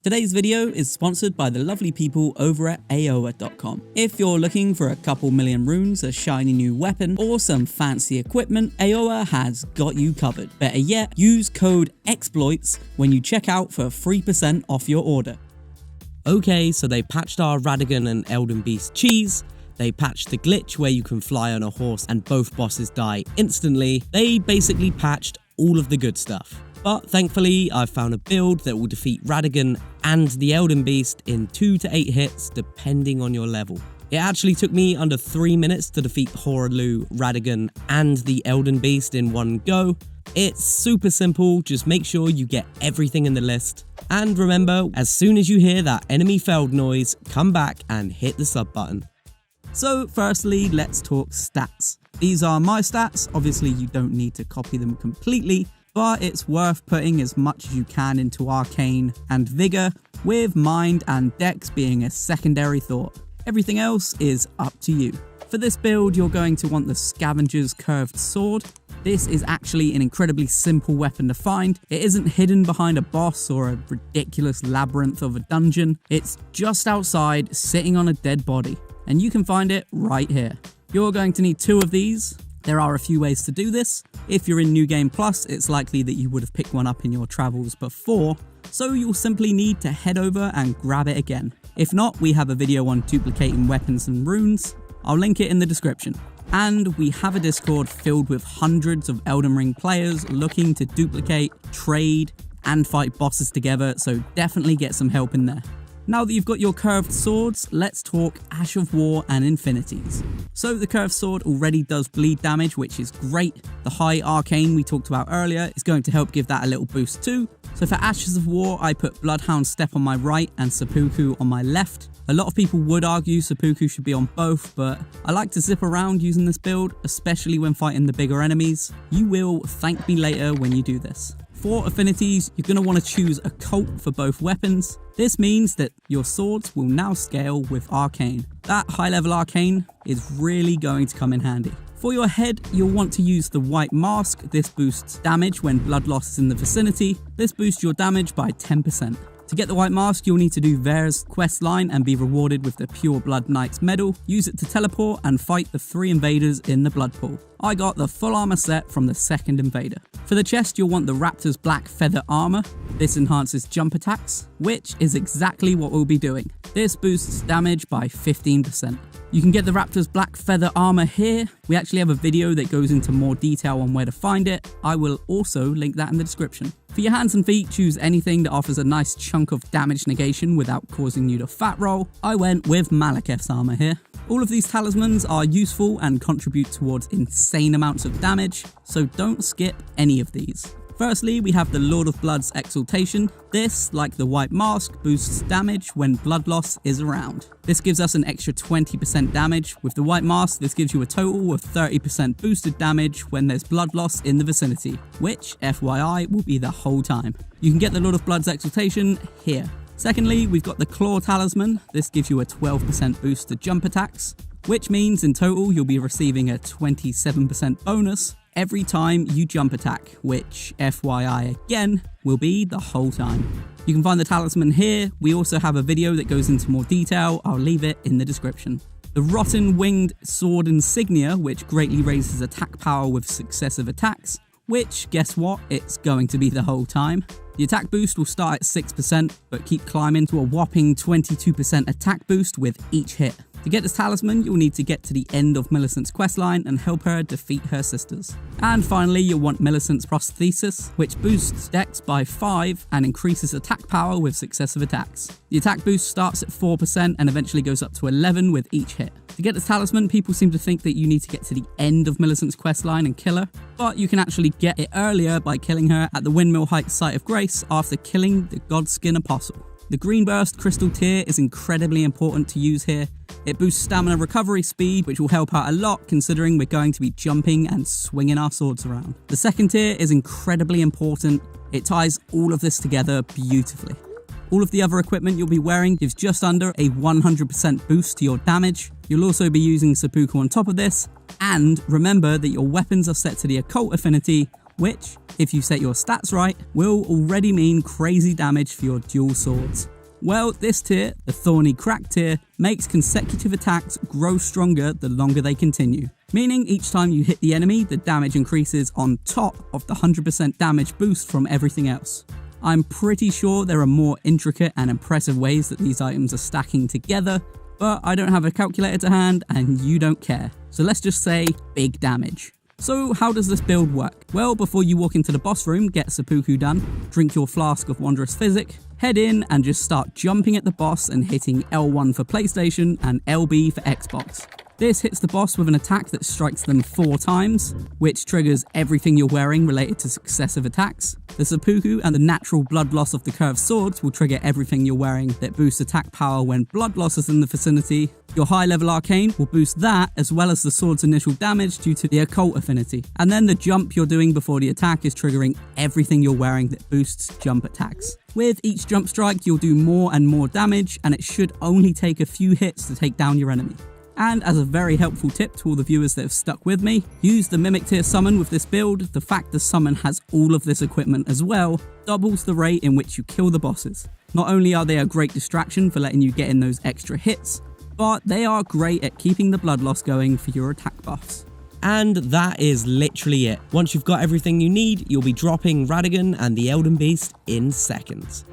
Today's video is sponsored by the lovely people over at AOA.com. If you're looking for a couple million runes, a shiny new weapon, or some fancy equipment, AOA has got you covered. Better yet, use code EXPLOITS when you check out for 3% off your order. Okay, so they patched our Radagon and Elden Beast cheese. They patched the glitch where you can fly on a horse and both bosses die instantly. They basically patched all of the good stuff. But thankfully, I've found a build that will defeat Radagon and the Elden Beast in 2 to 8 hits depending on your level. It actually took me under 3 minutes to defeat Hoaraloo, Radagon and the Elden Beast in one go. It's super simple, just make sure you get everything in the list. And remember, as soon as you hear that enemy failed noise, come back and hit the sub button. So firstly, let's talk stats. These are my stats. Obviously you don't need to copy them completely, but it's worth putting as much as you can into Arcane and Vigor, with Mind and Dex being a secondary thought. Everything else is up to you. For this build, you're going to want the Scavenger's Curved Sword. This is actually an incredibly simple weapon to find. It isn't hidden behind a boss or a ridiculous labyrinth of a dungeon. It's just outside, sitting on a dead body, and you can find it right here. You're going to need 2 of these. There are a few ways to do this. If you're in New Game Plus, it's likely that you would have picked one up in your travels before, so you'll simply need to head over and grab it again. If not, we have a video on duplicating weapons and runes. I'll link it in the description. And we have a Discord filled with hundreds of Elden Ring players looking to duplicate, trade, and fight bosses together, so definitely get some help in there. Now that you've got your curved swords, let's talk Ash of War and Infinities. So the curved sword already does bleed damage, which is great. The high arcane we talked about earlier is going to help give that a little boost too. So for Ashes of War, I put Bloodhound Step on my right and Seppuku on my left. A lot of people would argue Seppuku should be on both, but I like to zip around using this build, especially when fighting the bigger enemies. You will thank me later when you do this. For affinities, you're going to want to choose a cult for both weapons. This means that your swords will now scale with arcane. That high level arcane is really going to come in handy. For your head, you'll want to use the white mask. This boosts damage when blood loss is in the vicinity. This boosts your damage by 10%. To get the white mask, you'll need to do Ver's quest line and be rewarded with the Pure Blood Knight's medal. Use it to teleport and fight the 3 invaders in the blood pool. I got the full armor set from the second invader. For the chest, you'll want the Raptor's Black Feather Armor. This enhances jump attacks, which is exactly what we'll be doing. This boosts damage by 15%. You can get the Raptor's Black Feather Armor here. We actually have a video that goes into more detail on where to find it. I will also link that in the description. For your hands and feet, choose anything that offers a nice chunk of damage negation without causing you to fat roll. I went with Malekith's armor here. All of these talismans are useful and contribute towards insane amounts of damage, so don't skip any of these. Firstly, we have the Lord of Blood's Exaltation. This, like the white mask, boosts damage when blood loss is around. This gives us an extra 20% damage. With the white mask, this gives you a total of 30% boosted damage when there's blood loss in the vicinity, which, FYI, will be the whole time. You can get the Lord of Blood's Exaltation here. Secondly, we've got the Claw Talisman. This gives you a 12% boost to jump attacks, which means in total you'll be receiving a 27% bonus every time you jump attack, which, FYI again, will be the whole time. You can find the talisman here. We also have a video that goes into more detail. I'll leave it in the description. The Rotten Winged Sword Insignia, which greatly raises attack power with successive attacks, which, guess what, it's going to be the whole time. The attack boost will start at 6%, but keep climbing to a whopping 22% attack boost with each hit. To get this talisman, you'll need to get to the end of Millicent's questline and help her defeat her sisters. And finally, you'll want Millicent's prosthesis, which boosts dex by 5 and increases attack power with successive attacks. The attack boost starts at 4% and eventually goes up to 11 with each hit. To get this talisman, people seem to think that you need to get to the end of Millicent's questline and kill her, but you can actually get it earlier by killing her at the Windmill Heights Site of Grace after killing the Godskin Apostle. The Green Burst Crystal Tier is incredibly important to use here. It boosts stamina recovery speed, which will help out a lot considering we're going to be jumping and swinging our swords around. The second tier is incredibly important. It ties all of this together beautifully. All of the other equipment you'll be wearing gives just under a 100% boost to your damage. You'll also be using Seppuku on top of this. And remember that your weapons are set to the occult affinity, which, if you set your stats right, will already mean crazy damage for your dual swords. Well, this tier, the Thorny Crack tier, makes consecutive attacks grow stronger the longer they continue. Meaning each time you hit the enemy, the damage increases on top of the 100% damage boost from everything else. I'm pretty sure there are more intricate and impressive ways that these items are stacking together, but I don't have a calculator to hand and you don't care. So let's just say big damage. So how does this build work? Well, before you walk into the boss room, get seppuku done, drink your flask of Wondrous Physic, head in and just start jumping at the boss and hitting L1 for PlayStation and LB for Xbox. This hits the boss with an attack that strikes them 4 times, which triggers everything you're wearing related to successive attacks. The seppuku and the natural blood loss of the curved swords will trigger everything you're wearing that boosts attack power when blood loss is in the vicinity. Your high level arcane will boost that as well as the sword's initial damage due to the occult affinity. And then the jump you're doing before the attack is triggering everything you're wearing that boosts jump attacks. With each jump strike you'll do more and more damage, and it should only take a few hits to take down your enemy. And as a very helpful tip to all the viewers that have stuck with me, use the Mimic tier summon with this build. The fact the summon has all of this equipment as well doubles the rate in which you kill the bosses. Not only are they a great distraction for letting you get in those extra hits, but they are great at keeping the blood loss going for your attack buffs. And that is literally it. Once you've got everything you need, you'll be dropping Radagon and the Elden Beast in seconds.